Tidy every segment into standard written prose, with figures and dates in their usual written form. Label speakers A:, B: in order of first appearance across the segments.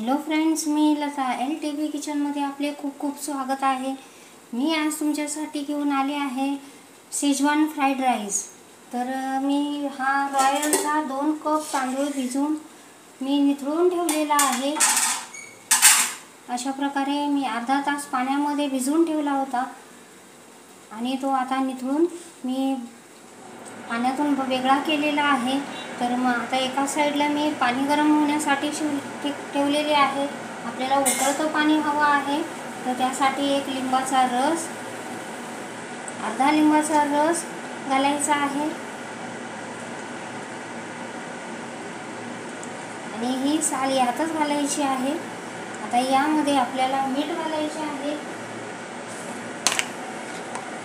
A: Hello friends, मी Lata LTV किचनमध्ये आपले खूप खूप स्वागत आहे। मी आज तुमच्यासाठी घेऊन आले आहे शेजवान फ्राईड राईस। तर मी हा रॉयलचा 2 कप तांदूळ भिजवून मी निथळून ठेवलेला आहे। अशा प्रकारे मी अर्धा तास पाण्यामध्ये भिजवून ठेवला होता आणि तो आता निथळून मी पाण्यातून वेगळा केलेला आहे। तर मग आता एका साईडला मी पाणी गरम होण्यासाठी ठेवलेले आहे। आपल्याला उकळतं पाणी हवं आहे, तर त्यासाठी एक लिंबाचा रस, अर्धा लिंबाचा रस घालायचा आहे आणि ही साल यातच घालायची आहे। आता यामध्ये आपल्याला मीठ घालायचे आहे।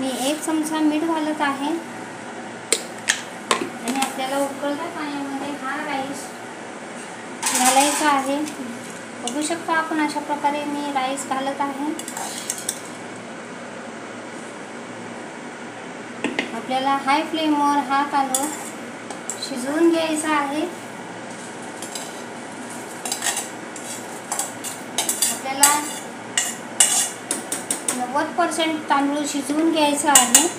A: मी 1 चमचा मीठ घालत आहे आणि आपल्याला उकळत्या पाण्यामध्ये हा राईस घालायचा आहे। बघू शकता आपण अशा प्रकारे मी राईस घालत आहे। आपल्याला हाय फ्लेमवर हा तांदूळ शिजवून घ्यायचा आहे। आपल्याला 90% तांदूळ शिजवून घ्यायचा आहे।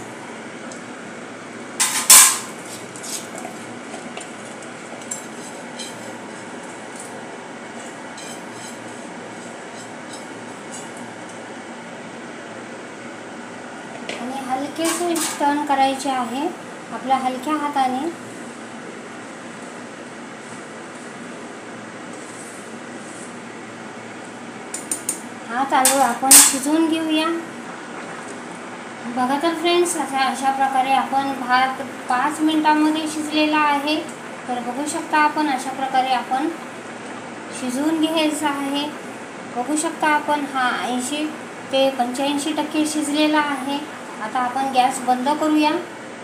A: आणि हलकेसे टर्न करायचे आहे आपल्या हलक्या हाताने। हा तांदूळ आपण शिजवून घेऊया। बघा तर फ्रेंड्स, अशा प्रकारे आपण भात 5 मिनिटांमध्ये शिजलेला आहे। तर बघू शकता आपण अशा प्रकारे आपण शिजवून घ्यायचा आहे। बघू शकता आपण हा 80 ते 85% शिजलेला आहे। आता आपण गॅस बंद करूया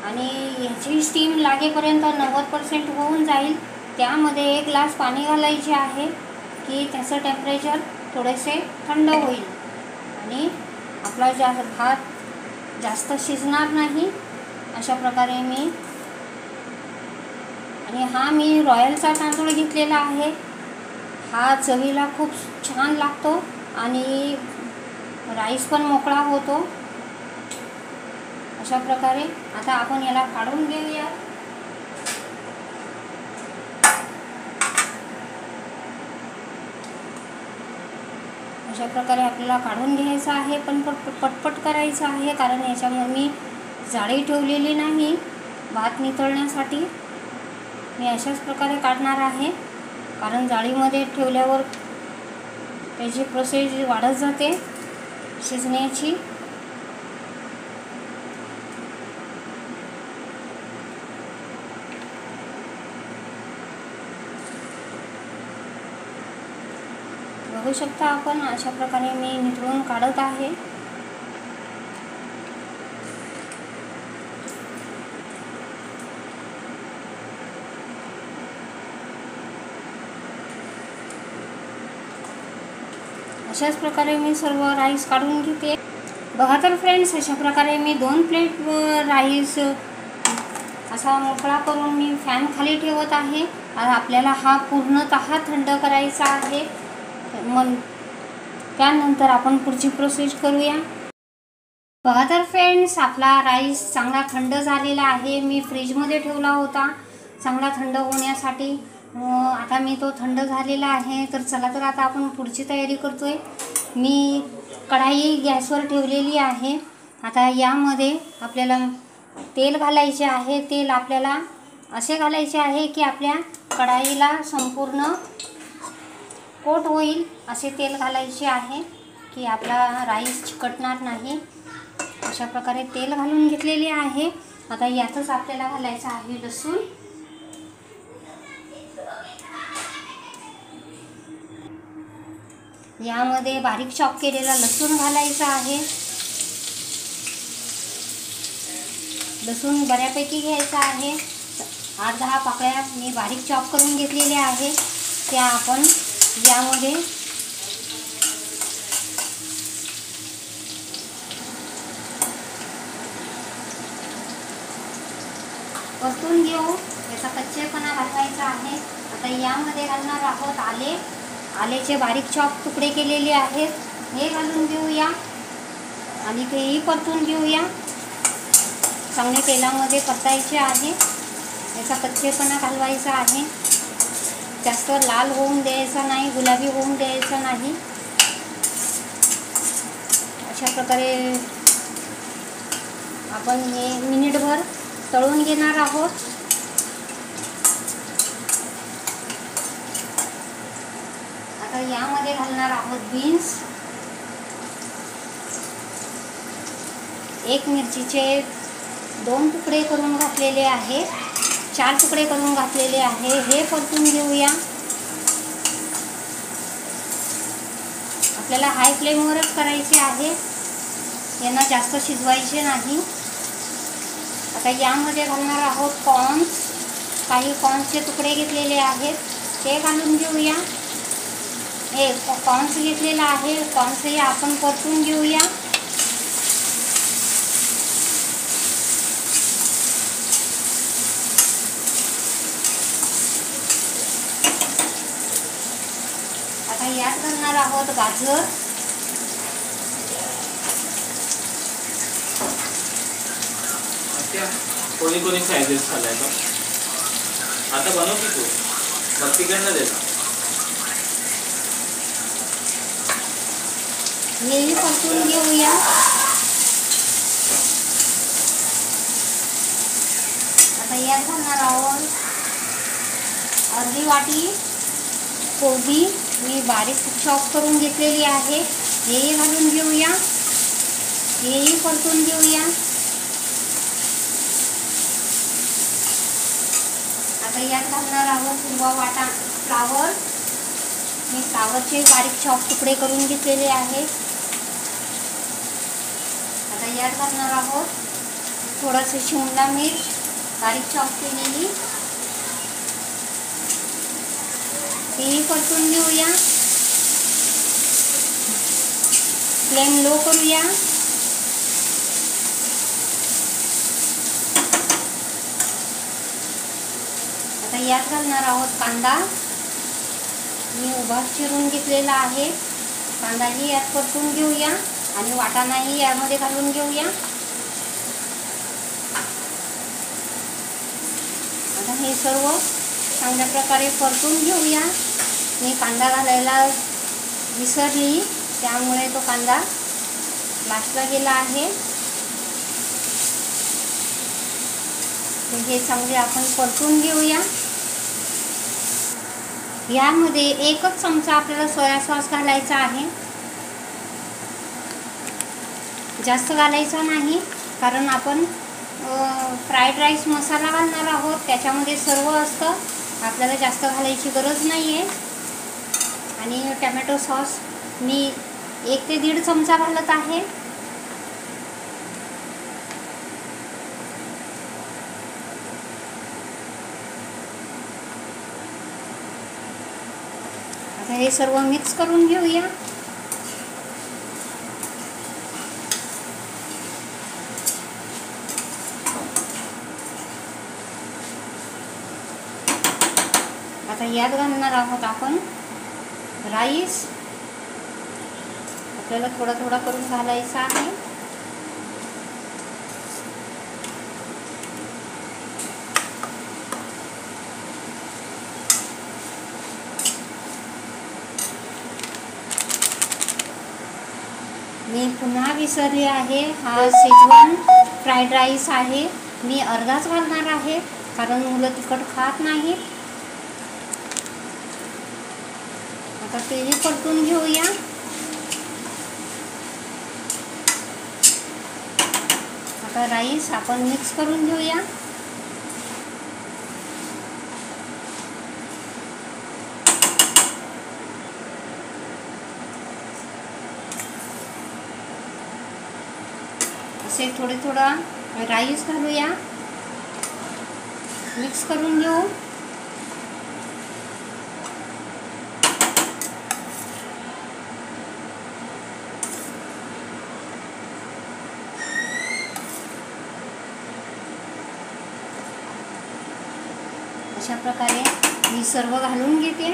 A: आणि याची स्टीम लागेपर्यंत 90% होऊन जाईल। त्यामध्ये 1 ग्लास पाणी घालायचे आहे की त्याचं टेम्परेचर थोडेसे थंड होईल आणि आपला भात जास्त शिजणार नाही। अशा प्रकारे मी रॉयलचा तांदूळ घेतलेला आहे। हा चवीला खूप छान लागतो आणि राईस पण मोकळा होतो। अशा प्रकारे आता आपण याला काढून घेऊया। अशा प्रकारे आपल्याला काढून घ्यायचं आहे, पण पटपट करायचं आहे, कारण याच्यामध्ये मी जाळी ठेवलेली नाही भात नितळण्यासाठी। मी अशाच प्रकारे काढणार आहे, कारण जाळीमध्ये ठेवल्यावर त्याची प्रोसेस वाढत जाते शिजण्याची। बघू शकता आपण अशा प्रकारे मी निथळून काढत आहे। अशाच प्रकारे मी सर्व राईस काढून घेते। बघा तर फ्रेंड्स, अशा प्रकारे मी 2 प्लेट राईस असा मोकळा करून मी फॅन खाली ठेवत आहे। आपल्याला हा पूर्णतः थंड करायचा आहे। मग त्यानंतर आपण पुढची प्रोसेस करूया। बघा तर फ्रेंड्स, आपला राईस चांगला थंड झालेला आहे। मी फ्रीजमध्ये ठेवला होता चांगला थंड होण्यासाठी। आता मी तो थंड झालेला आहे। तर चला तर आता आपण पुढची तयारी करतोय। मी कढाई गॅसवर ठेवलेली आहे। आता यामध्ये आपल्याला तेल घालायचे आहे। तेल आपल्याला असे घालायचे आहे की आपल्या कढाईला संपूर्ण कोट होईल असे तेल घालायचे आहे की आपला राईस चिकटणार नाही। अशा प्रकारे तेल घालून घेतलेले आहे। आता यातच आपल्याला घालायचं आहे लसूण। यामध्ये बारीक चॉप केलेला लसूण घालायचा आहे। लसूण बऱ्यापैकी घ्यायचा आहे। 8-10 पाकळ्या मी बारीक चॉप करून घेतलेल्या आहे, त्या आपण यामध्ये परतून घेऊ। याचा कच्चेपणा घालवायचा आहे। आता यामध्ये घालणार आहोत आले आल्याचे बारीक चॉप तुकडे केलेले आहेत, हे घालून घेऊया आणि तेही परतून घेऊया. चांगले तेलामध्ये परतायचे आहे. याचा कच्चेपणा घालवायचा आहे. जास्त लाल होऊन द्यायचा नाही, गुलाबी होऊन द्यायचा नाही. अशा प्रकारे आपण हे मिनिटभर तळून घेणार आहोत. आता यामध्ये घालणार आहोत बीन्स. एक मिरचीचे 2 तुकडे करून घातलेले आहे, 4 तुकडे करून घातलेले आहे. हे परतून घेऊया. आपल्याला हाय फ्लेमवरच करायचे आहे, यांना जास्त शिजवायचे नाही. आता यामध्ये घालणार आहोत कॉर्न्स. काही कॉर्न्सचे तुकडे घेतलेले आहेत, ते घालून घेऊया. हे कॉर्न्स घेतलेला आहे, कॉर्न्सही आपण परतून घेऊया. आता यात घालणार आहोत गाजर.
B: कोणी कोणी सायझेस घालायचा. आता बनव की तू मग तिकडनं दे.
A: हेही परतून घेऊया. आता यात घालणार आहोत अर्धी वाटी कोबी. मी बारीक चॉप करून घेतलेली आहे, हेही घालून घेऊया. हेही परतून घेऊया. आता यात घालणार आहोत हिरवा वाटा फ्लावर. मी फ्लावरचे बारीक चॉप तुकडे करून घेतलेले आहेत. आता यात घालणार आहोत थोडंसं शिमला मिर्च बारीक चॉप केलेली, तेही परतून घेऊया. फ्लेम लो करूया. आता यात घालणार आहोत कांदा. मी उभा चिरून घेतलेला आहे. कांदाही यात परतून घेऊया आणि वाटाणाही यामध्ये घालून घेऊया. आता हे सर्व चांगल्या प्रकारे परतून घेऊया. मी कांदा घालायला विसरली, त्यामुळे तो कांदा लास्टला गेला आहे. हे चांगले आपण परतून घेऊया. यामध्ये 1 चमचा आपल्याला सोया सॉस घालायचा आहे. जास्त घालायचा नाही, कारण आपण फ्राईड राईस मसाला घालणार आहोत, त्याच्यामध्ये सर्व असतं. आपल्याला जास्त घालायची गरज नाही आहे. आणि टमॅटो सॉस मी 1 ते 1.5 चमचा घालत आहे. आता हे सर्व मिक्स करून घेऊया. आता यात घालणार आहोत आपण राईस. आपल्याला थोडा थोडा करून घालायचा आहे. मी पुन्हा विसरले आहे, हा शेजवान फ्राईड राईस आहे. मी अर्धाच घालणार आहे, कारण मुलं तिखट खात नाहीत. आता तेही परतून घेऊया. आता राईस आपण मिक्स करून घेऊया. असे थोडे थोडा राईस घालूया, मिक्स करून घेऊ. अशा प्रकारे मी सर्व घालून घेते.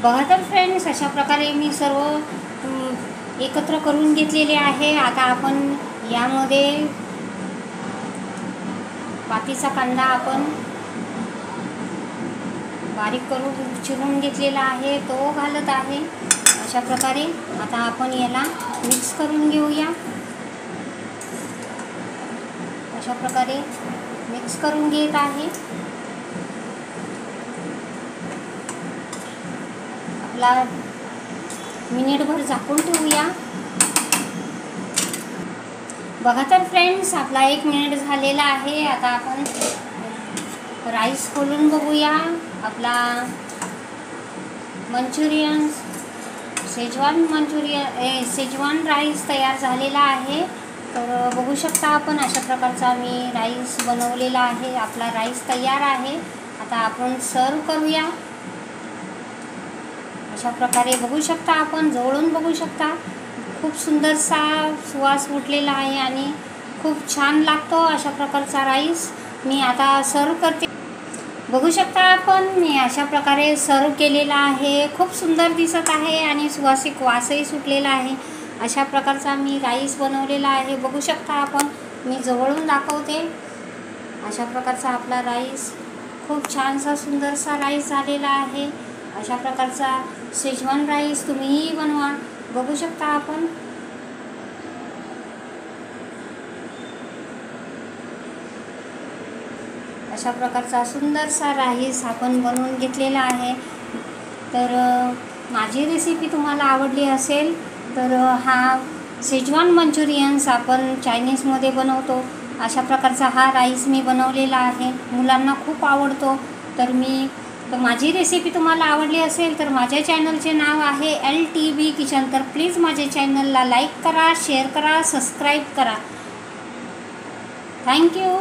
A: बघा तर फ्रेंड्स, अशा प्रकारे मी सर्व एकत्र करून घेतलेले आहे. आता आपण यामध्ये बाकीचा कांदा आपण बारीक करून चिरून घेतलेला आहे, तो घालत आहे. अशा प्रकारे आता आपण याला मिक्स करून घेऊया. अशा प्रकारे मिक्स करून घेत आहे. आपला मिनिटभर झाकून ठेवूया. बघा तर फ्रेंड्स, आपला 1 मिनिट झालेला आहे. आता आपण राईस खोलून बघूया. आपला मंचुरियन शेजवान राईस तयार झालेला आहे. तर बघू शकता आपण, अशा प्रकारचा मी राईस बनवलेला आहे. आपला राईस तयार आहे. आता आपण सर्व करूया. अशा प्रकारे बघू शकता आपण, जवळून बघू शकता, खूप सुंदरसा सुवास उठलेला आहे आणि खूप छान लागतो अशा प्रकारचा राईस. मी आता सर्व करते. बघू शकता आपण, मी अशा प्रकारे सर्व केलेला आहे. खूप सुंदर दिसत आहे आणि सुवासिक वासही सुटलेला आहे. अशा प्रकारचा मी राईस बनवलेला आहे. बघू शकता आपण, मी जवळून दाखवते. अशा प्रकारचा आपला राईस, खूप छानसा सुंदरसा राईस झालेला आहे. अशा प्रकारचा शेजवान राईस तुम्हीही बनवा. बघू शकता आपण. अशा प्रकारचा सुंदरसा राईस आपण बनवून घेतलेला आहे. तर माझी रेसिपी तुम्हाला आवडली असेल तर हा शेजवान मंचुरियन्स आपण चायनीजमध्ये बनवतो, अशा प्रकारचा हा राईस मी बनवलेला आहे. मुलांना खूप आवडतो. तर माझी रेसिपी तुम्हाला आवडली असेल तर माझ्या चॅनलचे नाव आहे LTB किचन. तर प्लीज माझ्या चॅनलला लाईक करा, शेअर करा, सबस्क्राईब करा. थँक्यू.